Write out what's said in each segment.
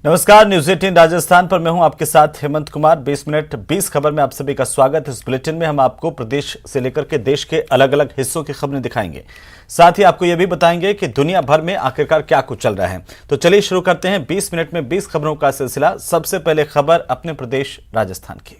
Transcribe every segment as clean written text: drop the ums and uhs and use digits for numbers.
नमस्कार, न्यूज 18 राजस्थान पर मैं हूं आपके साथ हेमंत कुमार। 20 मिनट 20 खबर में आप सभी का स्वागत। इस बुलेटिन में हम आपको प्रदेश से लेकर के देश के अलग अलग हिस्सों की खबरें दिखाएंगे। साथ ही आपको यह भी बताएंगे कि दुनिया भर में आखिरकार क्या कुछ चल रहा है। तो चलिए शुरू करते हैं 20 मिनट में 20 खबरों का सिलसिला। सबसे पहले खबर अपने प्रदेश राजस्थान की।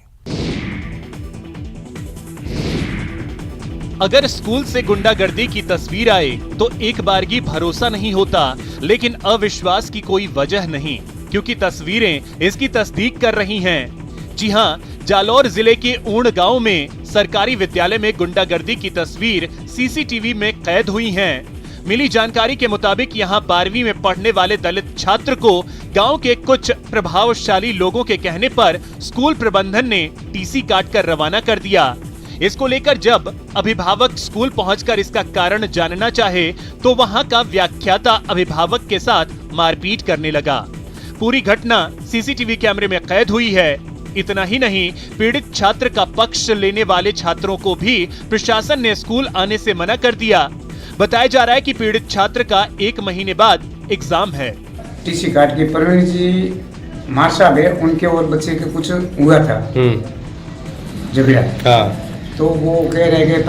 अगर स्कूल से गुंडागर्दी की तस्वीर आए तो एक बारगी भरोसा नहीं होता, लेकिन अविश्वास की कोई वजह नहीं, क्योंकि तस्वीरें इसकी तस्दीक कर रही हैं। जी हां, जालौर जिले के ऊण गांव में सरकारी विद्यालय में गुंडागर्दी की तस्वीर सीसीटीवी में कैद हुई हैं। मिली जानकारी के मुताबिक यहां 12वीं में पढ़ने वाले दलित छात्र को गांव के कुछ प्रभावशाली लोगों के कहने पर स्कूल प्रबंधन ने टीसी काटकर रवाना कर दिया। इसको लेकर जब अभिभावक स्कूल पहुंचकर इसका कारण जानना चाहे तो वहां का व्याख्याता अभिभावक के साथ मारपीट करने लगा। पूरी घटना सीसीटीवी कैमरे में कैद हुई है। इतना ही नहीं, पीड़ित छात्र का पक्ष लेने वाले छात्रों को भी प्रशासन ने स्कूल आने से मना कर दिया। बताया जा रहा है कि पीड़ित छात्र का 1 महीने बाद एग्जाम है। टीसी काट के परवीन जी मार साहब है, उनके और बच्चे के कुछ हुआ था झगड़ा। हाँ। तो वो कह रहे कि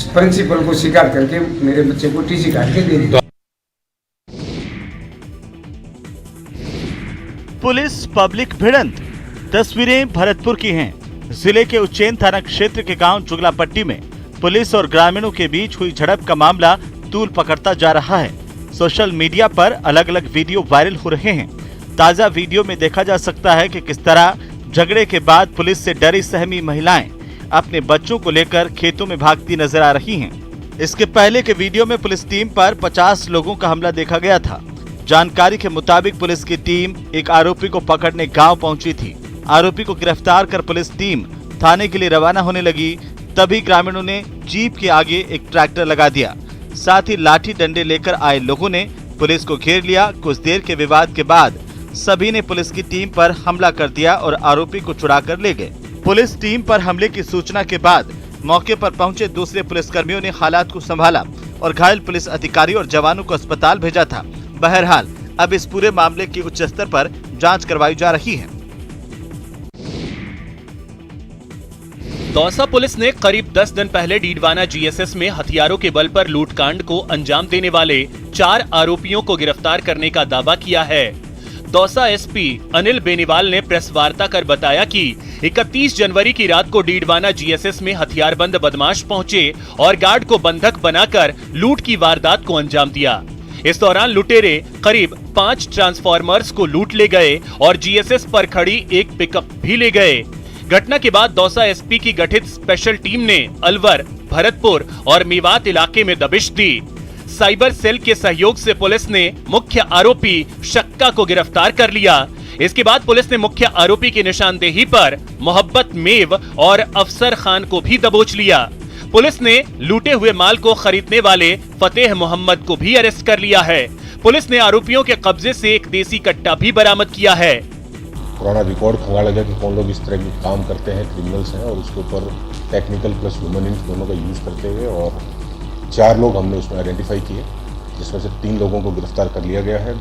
प्रिंसिपल को शिकायत करके मेरे बच्चे को टीसी काट के दे दी। पुलिस पब्लिक भिड़ंत। तस्वीरें भरतपुर की हैं। जिले के उज्जैन थाना क्षेत्र के गांव जुगलापट्टी में पुलिस और ग्रामीणों के बीच हुई झड़प का मामला तूल पकड़ता जा रहा है। सोशल मीडिया पर अलग अलग वीडियो वायरल हो रहे हैं। ताजा वीडियो में देखा जा सकता है कि किस तरह झगड़े के बाद पुलिस से डरी सहमी महिलाएं अपने बच्चों को लेकर खेतों में भागती नजर आ रही हैं। इसके पहले के वीडियो में पुलिस टीम पर 50 लोगों का हमला देखा गया था। जानकारी के मुताबिक पुलिस की टीम एक आरोपी को पकड़ने गांव पहुंची थी। आरोपी को गिरफ्तार कर पुलिस टीम थाने के लिए रवाना होने लगी। तभी ग्रामीणों ने जीप के आगे एक ट्रैक्टर लगा दिया। साथ ही लाठी डंडे लेकर आए लोगों ने पुलिस को घेर लिया। कुछ देर के विवाद के बाद सभी ने पुलिस की टीम पर हमला कर दिया और आरोपी को छुड़ा कर ले गए। पुलिस टीम पर हमले की सूचना के बाद मौके पर पहुंचे दूसरे पुलिसकर्मियों ने हालात को संभाला और घायल पुलिस अधिकारी और जवानों को अस्पताल भेजा था। बहरहाल अब इस पूरे मामले की उच्च स्तर पर जांच करवाई जा रही है। दौसा पुलिस ने करीब 10 दिन पहले डीडवाना जीएसएस में हथियारों के बल पर लूटकांड को अंजाम देने वाले 4 आरोपियों को गिरफ्तार करने का दावा किया है। दौसा एसपी अनिल बेनीवाल ने प्रेस वार्ता कर बताया कि 31 जनवरी की रात को डीडवाना जीएसएस में हथियारबंद बदमाश पहुंचे और गार्ड को बंधक बनाकर लूट की वारदात को अंजाम दिया। इस दौरान लुटेरे करीब 5 ट्रांसफार्मर्स को लूट ले गए और जीएसएस पर खड़ी एक पिकअप भी ले गए। घटना के बाद दौसा एसपी की गठित स्पेशल टीम ने अलवर, भरतपुर और मेवात इलाके में दबिश दी। साइबर सेल के सहयोग से पुलिस ने मुख्य आरोपी शक्का को गिरफ्तार कर लिया। इसके बाद पुलिस ने मुख्य आरोपी की निशानदेही पर मोहब्बत मेव और अफसर खान को भी दबोच लिया। पुलिस ने लूटे हुए माल को खरीदने वाले फतेह मोहम्मद को भी अरेस्ट कर लिया है। पुलिस ने आरोपियों के कब्जे से एक देसी कट्टा भी बरामद किया है। पुराना रिकॉर्ड खंगाला गया कि कौन लोग इस तरह के काम करते हैं, क्रिमिनल्स हैं, और उसके ऊपर टेक्निकल प्लस ह्यूमन इंच दोनों का यूज करते हुए और 4 लोग हमने उसमें आइडेंटिफाई किए, जिसमें से 3 लोगों को गिरफ्तार कर लिया गया है।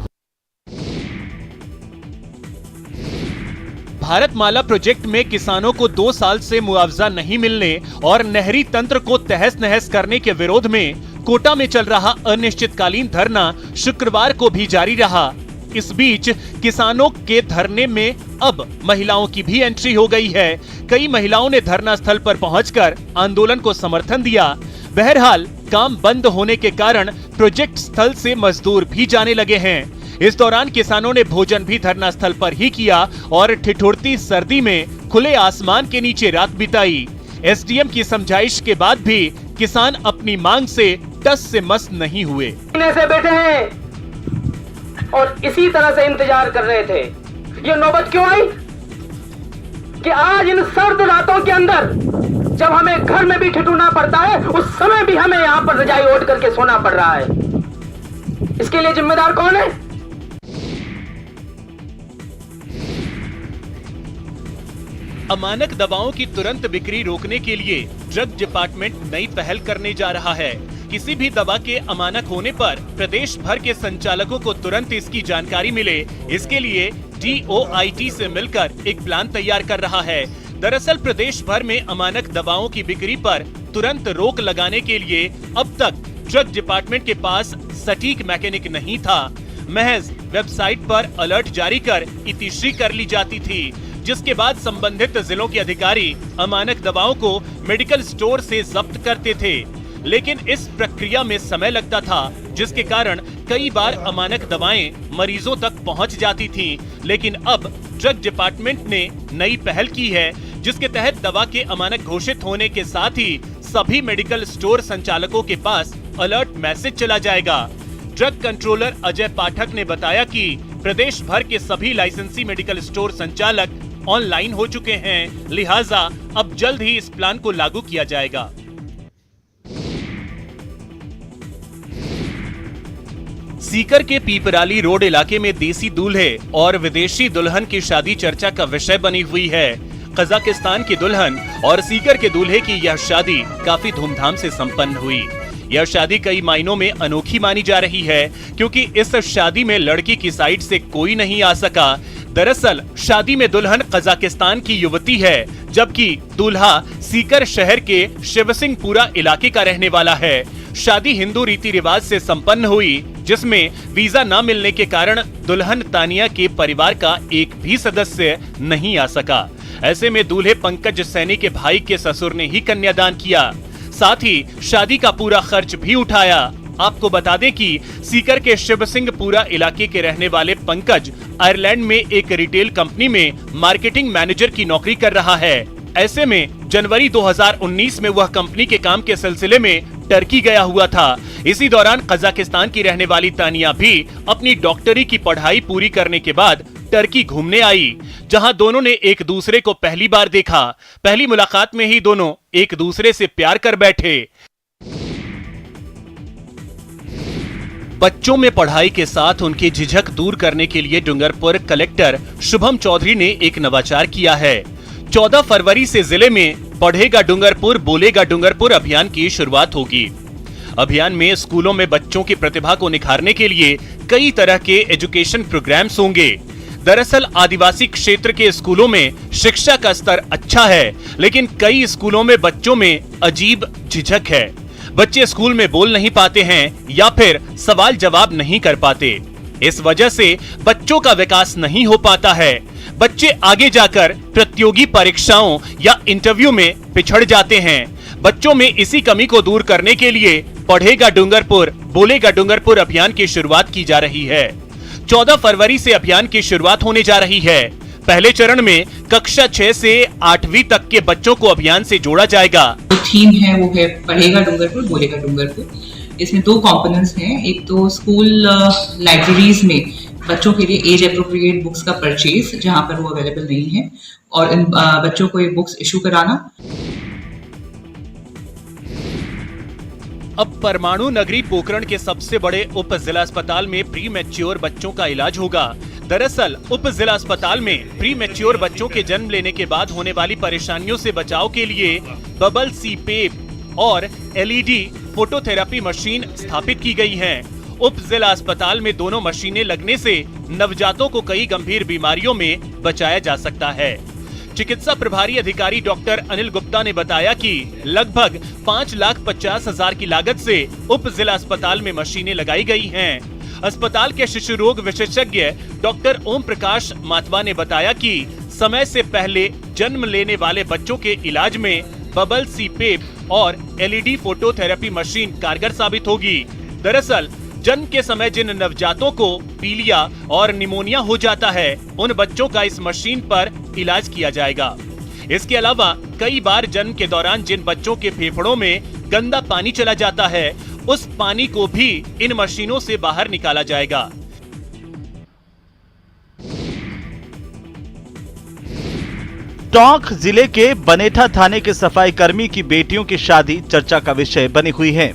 भारतमाला प्रोजेक्ट में किसानों को 2 साल से मुआवजा नहीं मिलने और नहरी तंत्र को तहस नहस करने के विरोध में कोटा में चल रहा अनिश्चितकालीन धरना शुक्रवार को भी जारी रहा। इस बीच किसानों के धरने में अब महिलाओं की भी एंट्री हो गई है। कई महिलाओं ने धरना स्थल पर पहुंचकर आंदोलन को समर्थन दिया। बहरहाल काम बंद होने के कारण प्रोजेक्ट स्थल से मजदूर भी जाने लगे हैं। इस दौरान किसानों ने भोजन भी धरना स्थल पर ही किया और ठिठुरती सर्दी में खुले आसमान के नीचे रात बिताई। एसडीएम की समझाइश के बाद भी किसान अपनी मांग से टस से मस नहीं हुए। से बैठे हैं और इसी तरह से इंतजार कर रहे थे। ये नौबत क्यों आई कि आज इन सर्द रातों के अंदर जब हमें घर में भी ठिठुरना पड़ता है, उस समय भी हमें यहाँ पर रजाई ओढ़ करके सोना पड़ रहा है। इसके लिए जिम्मेदार कौन है? अमानक दवाओं की तुरंत बिक्री रोकने के लिए ड्रग डिपार्टमेंट नई पहल करने जा रहा है। किसी भी दवा के अमानक होने पर प्रदेश भर के संचालकों को तुरंत इसकी जानकारी मिले, इसके लिए DOIT से मिलकर एक प्लान तैयार कर रहा है। दरअसल प्रदेश भर में अमानक दवाओं की बिक्री पर तुरंत रोक लगाने के लिए अब तक ड्रग डिपार्टमेंट के पास सटीक मैकेनिक नहीं था। महज वेबसाइट पर अलर्ट जारी कर इतिश्री कर ली जाती थी, जिसके बाद संबंधित जिलों के अधिकारी अमानक दवाओं को मेडिकल स्टोर से जब्त करते थे। लेकिन इस प्रक्रिया में समय लगता था, जिसके कारण कई बार अमानक दवाएं मरीजों तक पहुंच जाती थीं। लेकिन अब ड्रग डिपार्टमेंट ने नई पहल की है, जिसके तहत दवा के अमानक घोषित होने के साथ ही सभी मेडिकल स्टोर संचालकों के पास अलर्ट मैसेज चला जाएगा। ड्रग कंट्रोलर अजय पाठक ने बताया कि प्रदेश भर के सभी लाइसेंसी मेडिकल स्टोर संचालक ऑनलाइन हो चुके हैं, लिहाजा अब जल्द ही इस प्लान को लागू किया जाएगा। सीकर के पीपराली रोड इलाके में देसी दूल्हे और विदेशी दुल्हन की शादी चर्चा का विषय बनी हुई है। कजाकिस्तान की दुल्हन और सीकर के दूल्हे की यह शादी काफी धूमधाम से संपन्न हुई। यह शादी कई मायनों में अनोखी मानी जा रही है, क्योंकि इस शादी में लड़की की साइड से कोई नहीं आ सका। दरअसल शादी में दुल्हन कजाकिस्तान की युवती है, जबकि दूल्हा सीकर शहर के शिवसिंहपुरा इलाके का रहने वाला है। शादी हिंदू रीति रिवाज से संपन्न हुई, जिसमें वीजा न मिलने के कारण दुल्हन तानिया के परिवार का एक भी सदस्य नहीं आ सका। ऐसे में दूल्हे पंकज सैनी के भाई के ससुर ने ही कन्यादान किया, साथ ही शादी का पूरा खर्च भी उठाया। आपको बता दें कि सीकर के शिवसिंहपुरा इलाके के रहने वाले पंकज आयरलैंड में एक रिटेल कंपनी में मार्केटिंग मैनेजर की नौकरी कर रहा है। ऐसे में जनवरी 2019 में वह कंपनी के काम के सिलसिले में टर्की गया हुआ था। इसी दौरान कजाकिस्तान की रहने वाली तानिया भी अपनी डॉक्टरी की पढ़ाई पूरी करने के बाद टर्की घूमने आई, जहां दोनों ने एक दूसरे को पहली बार देखा। पहली मुलाकात में ही दोनों एक दूसरे से प्यार कर बैठे। बच्चों में पढ़ाई के साथ उनकी झिझक दूर करने के लिए डूंगरपुर कलेक्टर शुभम चौधरी ने एक नवाचार किया है। 14 फरवरी से जिले में पढ़ेगा डूंगरपुर बोलेगा डूंगरपुर अभियान की शुरुआत होगी। अभियान में स्कूलों में बच्चों की प्रतिभा को निखारने के लिए कई तरह के एजुकेशन प्रोग्राम्स होंगे। दरअसल आदिवासी क्षेत्र के स्कूलों में शिक्षा का स्तर अच्छा है, लेकिन कई स्कूलों में बच्चों में अजीब झिझक है। बच्चे स्कूल में बोल नहीं पाते हैं या फिर सवाल जवाब नहीं कर पाते। इस वजह से बच्चों का विकास नहीं हो पाता है। बच्चे आगे जाकर प्रतियोगी परीक्षाओं या इंटरव्यू में पिछड़ जाते हैं। बच्चों में इसी कमी को दूर करने के लिए पढ़ेगा डूंगरपुर बोलेगा डूंगरपुर अभियान की शुरुआत की जा रही है। 14 फरवरी से अभियान की शुरुआत होने जा रही है। पहले चरण में कक्षा 6 से 8वीं तक के बच्चों को अभियान से जोड़ा जाएगा। जो थीम है वो है पढ़ेगा डूंगरपुर बोलेगा डूंगरपुर। इसमें 2 कंपोनेंट्स हैं। एक तो स्कूल लाइब्रेरीज में बच्चों के लिए एज एप्रोप्रिएट बुक्स का परचेज, जहां पर वो अवेलेबल नहीं है, और इन बच्चों को ये बुक्स इशू कराना। अब परमाणु नगरी पोखरण के सबसे बड़े उप जिला अस्पताल में प्री मैच्योर बच्चों का इलाज होगा। दरअसल उप जिला अस्पताल में प्री मैच्योर बच्चों के जन्म लेने के बाद होने वाली परेशानियों से बचाव के लिए बबल सीपेप और LED फोटोथेरेपी मशीन स्थापित की गई हैं। उप जिला अस्पताल में दोनों मशीनें लगने से नवजातों को कई गंभीर बीमारियों में बचाया जा सकता है। चिकित्सा प्रभारी अधिकारी डॉक्टर अनिल गुप्ता ने बताया कि लगभग 5,50,000 की लागत से उप जिला अस्पताल में मशीनें लगाई गई हैं। अस्पताल के शिशु रोग विशेषज्ञ डॉक्टर ओम प्रकाश माथवा ने बताया कि समय से पहले जन्म लेने वाले बच्चों के इलाज में बबल सीपेप और LED फोटोथेरेपी मशीन कारगर साबित होगी। दरअसल जन्म के समय जिन नवजातों को पीलिया और निमोनिया हो जाता है, उन बच्चों का इस मशीन पर इलाज किया जाएगा। इसके अलावा कई बार जन्म के दौरान जिन बच्चों के फेफड़ों में गंदा पानी चला जाता है, उस पानी को भी इन मशीनों से बाहर निकाला जाएगा। टोंक जिले के बनेठा थाने के सफाई कर्मी की बेटियों की शादी चर्चा का विषय बनी हुई है।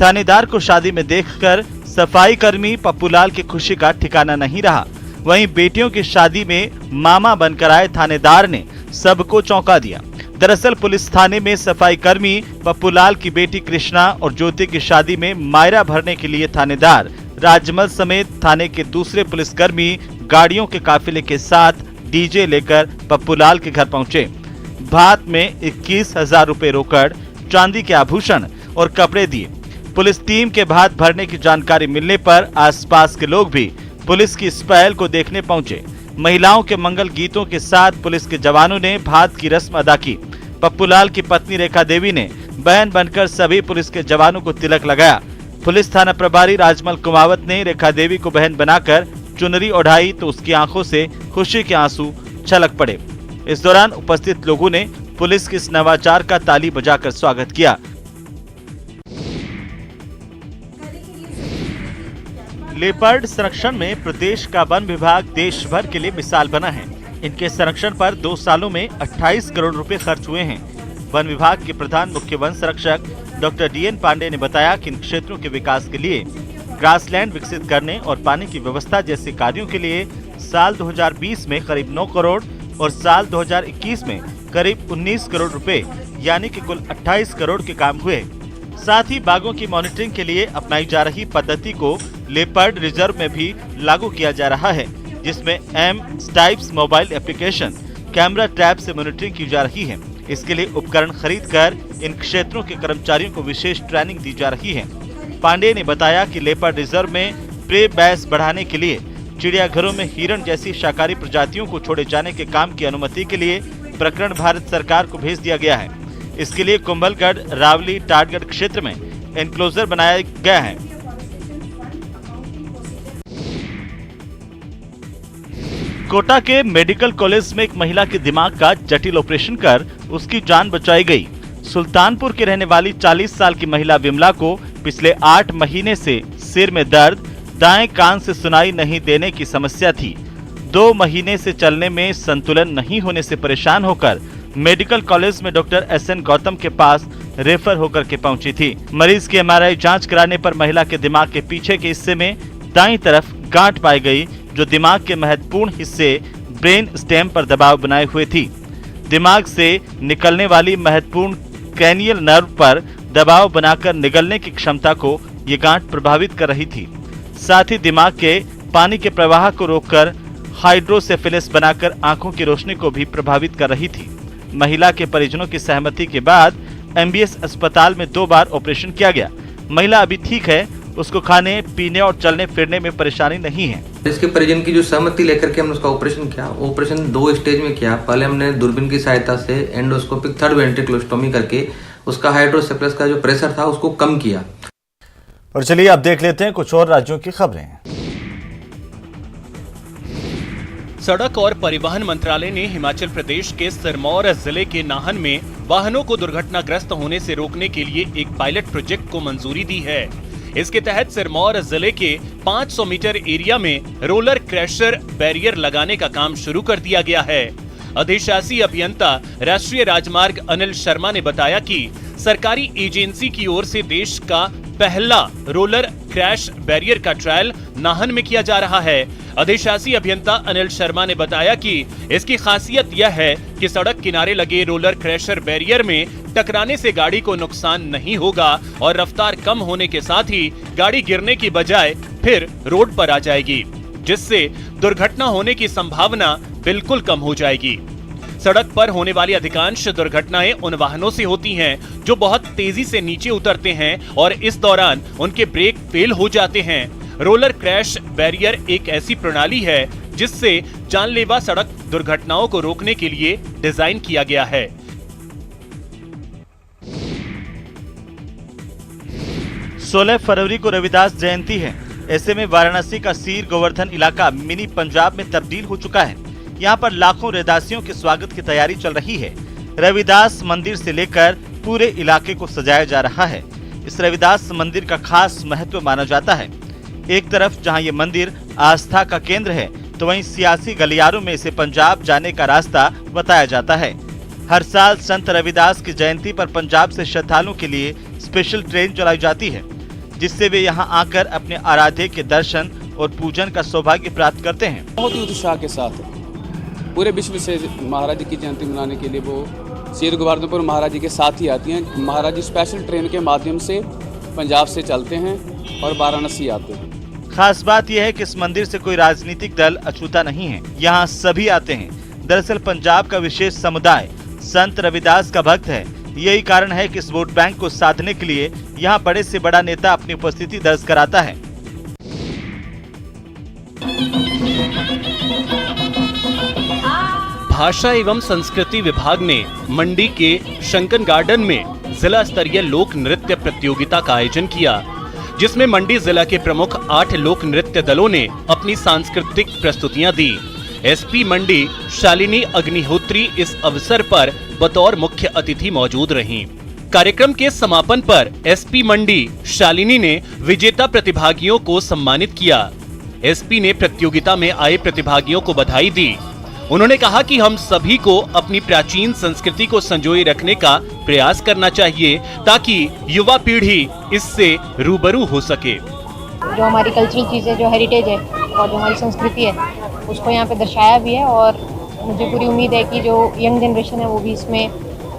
थानेदार को शादी में देखकर सफाई कर्मी पप्पूलाल की खुशी का ठिकाना नहीं रहा। वहीं बेटियों की शादी में मामा बनकर आए थानेदार ने सबको चौंका दिया। दरअसल पुलिस थाने में सफाई कर्मी पप्पू लाल की बेटी कृष्णा और ज्योति की शादी में मायरा भरने के लिए थानेदार राजमल समेत थाने के दूसरे पुलिसकर्मी गाड़ियों के काफिले के साथ डीजे लेकर पप्पू लाल के घर पहुंचे। भात में 21,000 रुपए रोकड़, चांदी के आभूषण और कपड़े दिए। पुलिस टीम के भात भरने की जानकारी मिलने पर आसपास के लोग भी पुलिस की इस पहल को देखने पहुंचे। महिलाओं के मंगल गीतों के साथ पुलिस के जवानों ने भात की रस्म अदा की। पप्पू लाल की पत्नी रेखा देवी ने बहन बनकर सभी पुलिस के जवानों को तिलक लगाया। पुलिस थाना प्रभारी राजमल कुमावत ने रेखा देवी को बहन बनाकर चुनरी ओढ़ाई तो उसकी आंखों से खुशी के आंसू छलक पड़े। इस दौरान उपस्थित लोगों ने पुलिस के इस नवाचार का ताली बजाकर स्वागत किया। लेपर्ड संरक्षण में प्रदेश का वन विभाग देश भर के लिए मिसाल बना है। इनके संरक्षण पर 2 सालों में 28 करोड़ रुपए खर्च हुए हैं। वन विभाग के प्रधान मुख्य वन संरक्षक डॉक्टर DN पांडे ने बताया कि इन क्षेत्रों के विकास के लिए ग्रासलैंड विकसित करने और पानी की व्यवस्था जैसे कार्यों के लिए साल 2020 में करीब 9 करोड़ और साल 2021 में करीब 19 करोड़ रुपए यानी कि कुल 28 करोड़ के काम हुए। साथ ही बाघों की मॉनिटरिंग के लिए अपनाई जा रही पद्धति को लेपर्ड रिजर्व में भी लागू किया जा रहा है, जिसमें M-Stripes mobile application camera trap से मॉनिटरिंग की जा रही है। इसके लिए उपकरण खरीदकर इन क्षेत्रों के कर्मचारियों को विशेष ट्रेनिंग दी जा रही है। पांडे ने बताया कि लेपर्ड रिजर्व में प्रे बैस बढ़ाने के लिए चिड़ियाघरों में हिरण जैसी शाकाहारी प्रजातियों को छोड़े जाने के काम की अनुमति के लिए प्रकरण भारत सरकार को भेज दिया गया है। इसके लिए कुंभलगढ़, रावली, टाटगढ़ क्षेत्र में एनक्लोजर बनाया गया है। कोटा के मेडिकल कॉलेज में एक महिला के दिमाग का जटिल ऑपरेशन कर उसकी जान बचाई गई। सुल्तानपुर की रहने वाली 40 साल की महिला विमला को पिछले 8 महीने से सिर में दर्द, दाएं कान से सुनाई नहीं देने की समस्या थी। 2 महीने से चलने में संतुलन नहीं होने से परेशान होकर मेडिकल कॉलेज में डॉक्टर SN गौतम के पास रेफर होकर के पहुंची थी। मरीज की MRI जांच कराने पर महिला के दिमाग के पीछे के हिस्से में दाईं तरफ गांठ पाई गई, जो दिमाग के महत्वपूर्ण हिस्से ब्रेन स्टेम पर दबाव बनाए हुए थी। दिमाग से निकलने वाली महत्वपूर्ण क्रैनियल नर्व पर दबाव बनाकर निगलने की क्षमता को ये गांठ प्रभावित कर रही थी। साथ ही दिमाग के पानी के प्रवाह को रोककर हाइड्रोसेफेलस बनाकर आंखों की रोशनी को भी प्रभावित कर रही थी। महिला के परिजनों की सहमति के बाद MBS अस्पताल में 2 बार ऑपरेशन किया गया। महिला अभी ठीक है, उसको खाने, पीने और चलने फिरने में परेशानी नहीं है। इसके परिजन की जो सहमति लेकर के हमने उसका ऑपरेशन किया। ऑपरेशन 2 स्टेज में किया। पहले हमने दूरबीन की सहायता से एंडोस्कोपिक 3rd वेंट्रिकुलोस्टोमी करके उसका हाइड्रोसेफेलस का जो प्रेशर था उसको कम किया। और चलिए अब देख लेते हैं कुछ और राज्यों की खबरें। सड़क और परिवहन मंत्रालय ने हिमाचल प्रदेश के सिरमौर जिले के नाहन में वाहनों को दुर्घटनाग्रस्त होने से रोकने के लिए एक पायलट प्रोजेक्ट को मंजूरी दी है। इसके तहत सिरमौर जिले के 500 मीटर एरिया में रोलर क्रैशर बैरियर लगाने का काम शुरू कर दिया गया है। अधिशासी अभियंता राष्ट्रीय राजमार्ग अनिल शर्मा ने बताया कि सरकारी एजेंसी की ओर से देश का पहला रोलर क्रैश बैरियर का ट्रायल नाहन में किया जा रहा है। अधिशासी अभियंता अनिल शर्मा ने बताया कि इसकी खासियत यह है कि सड़क किनारे लगे रोलर क्रैशर बैरियर में टकराने से गाड़ी को नुकसान नहीं होगा और रफ्तार कम होने के साथ ही गाड़ी गिरने की बजाय फिर रोड पर आ जाएगी, जिससे दुर्घटना होने की संभावना बिल्कुल कम हो जाएगी। सड़क पर होने वाली अधिकांश दुर्घटनाएं उन वाहनों से होती हैं जो बहुत तेजी से नीचे उतरते हैं और इस दौरान उनके ब्रेक फेल हो जाते हैं। रोलर क्रैश बैरियर एक ऐसी प्रणाली है जिससे जानलेवा सड़क दुर्घटनाओं को रोकने के लिए डिजाइन किया गया है। 16 फरवरी को रविदास जयंती है। ऐसे में वाराणसी का सीर गोवर्धन इलाका मिनी पंजाब में तब्दील हो चुका है। यहाँ पर लाखों रविदासियों के स्वागत की तैयारी चल रही है। रविदास मंदिर से लेकर पूरे इलाके को सजाया जा रहा है। इस रविदास मंदिर का खास महत्व माना जाता है। एक तरफ जहाँ ये मंदिर आस्था का केंद्र है, तो वहीं सियासी गलियारों में इसे पंजाब जाने का रास्ता बताया जाता है। हर साल संत रविदास की जयंती पर पंजाब से श्रद्धालुओं के लिए स्पेशल ट्रेन चलाई जाती है, जिससे वे यहाँ आकर अपने आराध्य के दर्शन और पूजन का सौभाग्य प्राप्त करते हैं। बहुत ही उत्साह के साथ पूरे विश्व से महाराज की जयंती मनाने के लिए वो श्री गोवर्धनपुर महाराज जी के साथ ही आती हैं। महाराज जी स्पेशल ट्रेन के माध्यम से पंजाब से चलते हैं और वाराणसी आते हैं। खास बात यह है कि इस मंदिर से कोई राजनीतिक दल अछूता नहीं है, यहाँ सभी आते हैं। दरअसल पंजाब का विशेष समुदाय संत रविदास का भक्त है। यही कारण है कि इस वोट बैंक को साधने के लिए यहाँ बड़े से बड़ा नेता अपनी उपस्थिति दर्ज कराता है। भाषा एवं संस्कृति विभाग ने मंडी के शंकर गार्डन में जिला स्तरीय लोक नृत्य प्रतियोगिता का आयोजन किया, जिसमें मंडी जिला के प्रमुख 8 लोक नृत्य दलों ने अपनी सांस्कृतिक प्रस्तुतियां दी। एसपी मंडी शालिनी अग्निहोत्री इस अवसर पर बतौर मुख्य अतिथि मौजूद रहीं। कार्यक्रम के समापन पर एसपी मंडी शालिनी ने विजेता प्रतिभागियों को सम्मानित किया। एसपी ने प्रतियोगिता में आए प्रतिभागियों को बधाई दी। उन्होंने कहा कि हम सभी को अपनी प्राचीन संस्कृति को संजोए रखने का प्रयास करना चाहिए ताकि युवा पीढ़ी इससे रूबरू हो सके। जो हमारी कल्चरल चीज़ें, जो हेरिटेज है और जो हमारी संस्कृति है, उसको यहाँ पे दर्शाया भी है और मुझे पूरी उम्मीद है कि जो यंग जनरेशन है वो भी इसमें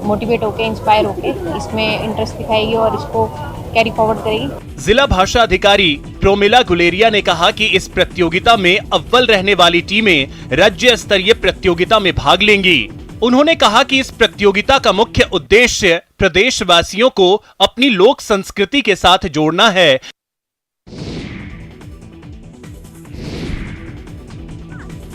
मोटिवेट होके, इंस्पायर होके इसमें इंटरेस्ट दिखाएगी और इसको कैरी फॉरवर्ड करेगी। जिला भाषा अधिकारी प्रोमिला गुलेरिया ने कहा कि इस प्रतियोगिता में अव्वल रहने वाली टीमें राज्य स्तरीय प्रतियोगिता में भाग लेंगी। उन्होंने कहा कि इस प्रतियोगिता का मुख्य उद्देश्य प्रदेशवासियों को अपनी लोक संस्कृति के साथ जोड़ना है।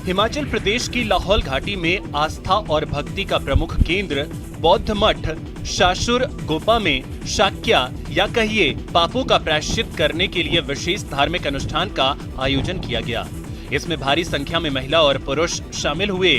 हिमाचल प्रदेश की लाहौल घाटी में आस्था और भक्ति का प्रमुख केंद्र बौद्ध मठ शाशुर गोपा में शाक्या या कहिए पापों का प्रायश्चित करने के लिए विशेष धार्मिक अनुष्ठान का आयोजन किया गया। इसमें भारी संख्या में महिला और पुरुष शामिल हुए।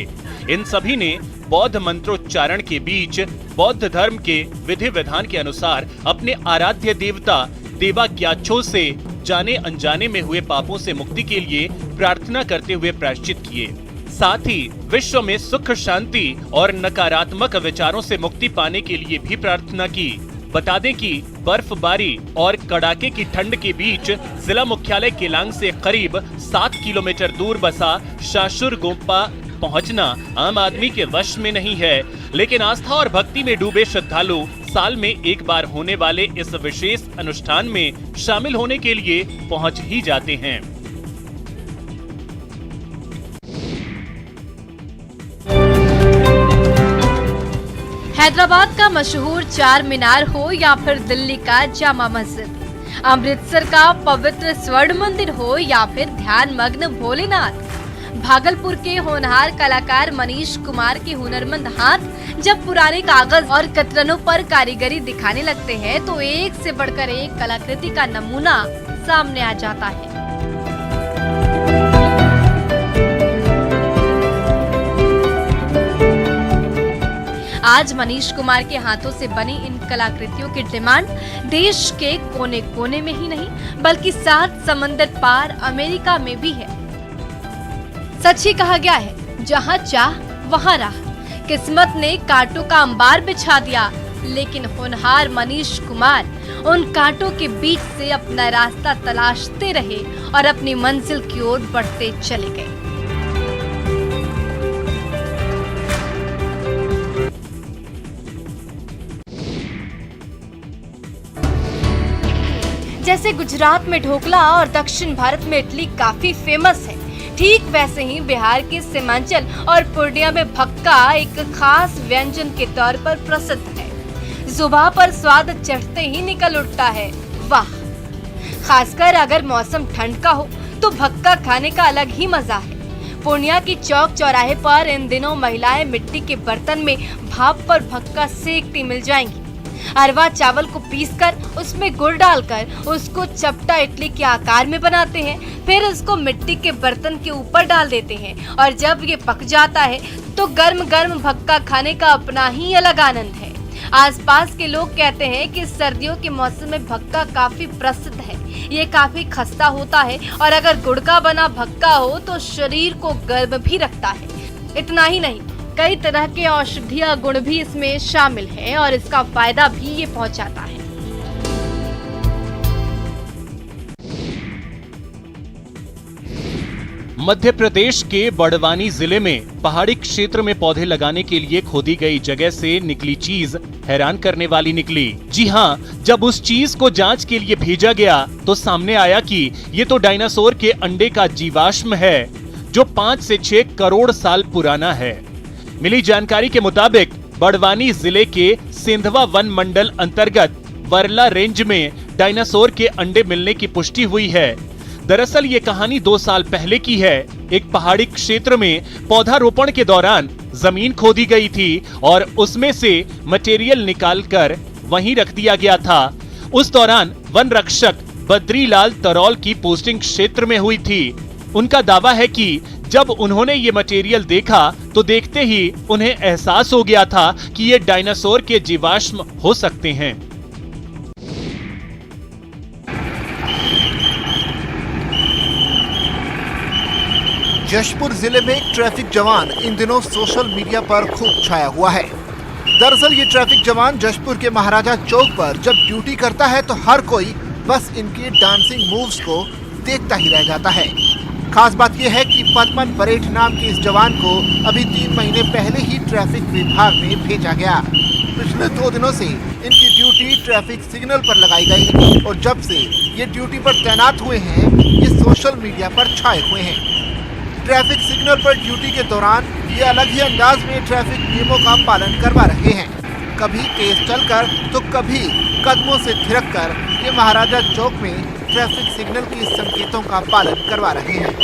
इन सभी ने बौद्ध मंत्रोच्चारण के बीच बौद्ध धर्म के विधि विधान के अनुसार अपने आराध्य देवता देवाज्ञाचो से जाने अनजाने में हुए पापों से मुक्ति के लिए प्रार्थना करते हुए प्रायश्चित किए। साथ ही विश्व में सुख शांति और नकारात्मक विचारों से मुक्ति पाने के लिए भी प्रार्थना की। बता दें कि बर्फबारी और कड़ाके की ठंड के बीच जिला मुख्यालय केलांग से करीब 7 किलोमीटर दूर बसा शाशुर गोपा पहुंचना आम आदमी के वश में नहीं है, लेकिन आस्था और भक्ति में डूबे श्रद्धालु साल में एक बार होने वाले इस विशेष अनुष्ठान में शामिल होने के लिए पहुंच ही जाते हैं। हैदराबाद का मशहूर चार मीनार हो या फिर दिल्ली का जामा मस्जिद, अमृतसर का पवित्र स्वर्ण मंदिर हो या फिर ध्यान मग्न भोलेनाथ, भागलपुर के होनहार कलाकार मनीष कुमार के हुनरमंद हाथ जब पुराने कागज और कतरनों पर कारीगरी दिखाने लगते हैं तो एक से बढ़कर एक कलाकृति का नमूना सामने आ जाता है। आज मनीष कुमार के हाथों से बनी इन कलाकृतियों की डिमांड देश के कोने कोने में ही नहीं बल्कि 7 समंदर पार अमेरिका में भी है। सच ही कहा गया है, जहां चाह वहां राह। किस्मत ने कांटों का अंबार बिछा दिया, लेकिन होनहार मनीष कुमार उन कांटों के बीच से अपना रास्ता तलाशते रहे और अपनी मंजिल की ओर बढ़ते चले गए। जैसे गुजरात में ढोकला और दक्षिण भारत में इडली काफी फेमस है, ठीक वैसे ही बिहार के सीमांचल और पूर्णिया में भक्का एक खास व्यंजन के तौर पर प्रसिद्ध है। जुबान पर स्वाद चढ़ते ही निकल उठता है, वाह। खासकर अगर मौसम ठंड का हो तो भक्का खाने का अलग ही मजा है। पूर्णिया की चौक चौराहे पर इन दिनों महिलाएं मिट्टी के बर्तन में भाप पर भक्का सेकती मिल जाएंगी। अरवा चावल को पीसकर उसमें गुड़ डालकर उसको चपटा इडली के आकार में बनाते हैं, फिर उसको मिट्टी के बर्तन के ऊपर डाल देते हैं और जब ये पक जाता है तो गर्म गर्म भक्का खाने का अपना ही अलग आनंद है। आसपास के लोग कहते हैं कि सर्दियों के मौसम में भक्का काफी प्रसिद्ध है। ये काफी खस्ता होता है और अगर गुड़ का बना भक्का हो तो शरीर को गर्म भी रखता है। इतना ही नहीं, कई तरह के औषधीय गुण भी इसमें शामिल हैं और इसका फायदा भी ये पहुंचाता है। मध्य प्रदेश के बड़वानी जिले में पहाड़ी क्षेत्र में पौधे लगाने के लिए खोदी गई जगह से निकली चीज हैरान करने वाली निकली। जी हाँ, जब उस चीज को जांच के लिए भेजा गया तो सामने आया कि ये तो डायनासोर के अंडे का जीवाश्म है जो 5 से 6 करोड़ साल पुराना है। मिली जानकारी के मुताबिक बड़वानी जिले के सिंधवा वन मंडल अंतर्गत वर्ला रेंज में डायनासोर के अंडे मिलने की पुष्टि हुई है। दरअसल ये कहानी 2 साल पहले की है। एक पहाड़ी क्षेत्र में पौधारोपण के दौरान जमीन खोदी गई थी और उसमें से मटेरियल निकालकर वहीं रख दिया गया था। उस दौरान वन रक्षक बद्रीलाल तरौल की पोस्टिंग क्षेत्र में हुई थी। उनका दावा है कि जब उन्होंने ये मटेरियल देखा तो देखते ही उन्हें एहसास हो गया था कि ये डायनासोर के जीवाश्म हो सकते हैं। जशपुर जिले में एक ट्रैफिक जवान इन दिनों सोशल मीडिया पर खूब छाया हुआ है। दरअसल ये ट्रैफिक जवान जशपुर के महाराजा चौक पर जब ड्यूटी करता है तो हर कोई बस इनके डांसिंग मूव्स को देखता ही रह जाता है। खास बात यह है कि पद्मन परेठ नाम के इस जवान को अभी 3 महीने पहले ही ट्रैफिक विभाग में भेजा गया। पिछले 2 दिनों से इनकी ड्यूटी ट्रैफिक सिग्नल पर लगाई गई और जब से ये ड्यूटी पर तैनात हुए हैं ये सोशल मीडिया पर छाए हुए हैं। ट्रैफिक सिग्नल पर ड्यूटी के दौरान ये अलग ही अंदाज में ट्रैफिक नियमों का पालन करवा रहे हैं। कभी तेज चलकर तो कभी कदमों से थिरक कर ये महाराजा चौक में ट्रैफिक सिग्नल के संकेतों का पालन करवा रहे हैं।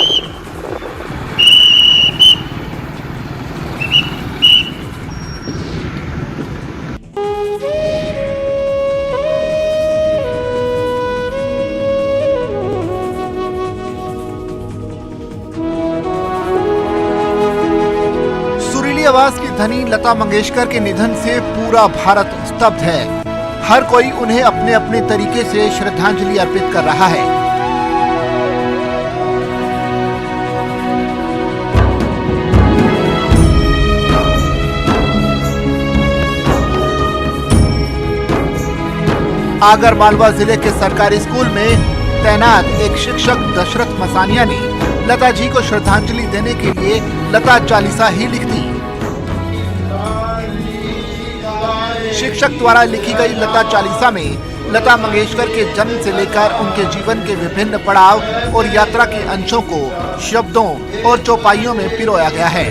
आवाज की धनी लता मंगेशकर के निधन से पूरा भारत स्तब्ध है। हर कोई उन्हें अपने अपने तरीके से श्रद्धांजलि अर्पित कर रहा है। आगर मालवा जिले के सरकारी स्कूल में तैनात एक शिक्षक दशरथ मसानिया ने लता जी को श्रद्धांजलि देने के लिए लता चालीसा ही लिख दी। शिक्षक द्वारा लिखी गई लता चालीसा में लता मंगेशकर के जन्म से लेकर उनके जीवन के विभिन्न पड़ाव और यात्रा के अंशों को शब्दों और चौपाइयों में पिरोया गया है।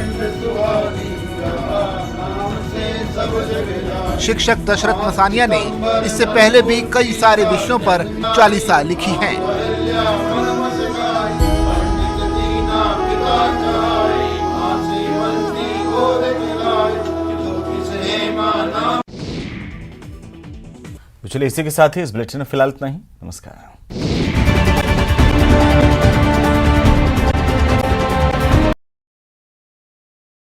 शिक्षक दशरथ मसानिया ने इससे पहले भी कई सारे विषयों पर चालीसा लिखी है। चलिए इसी के साथ ही इस बुलेटिन में फिलहाल इतना ही। नमस्कार।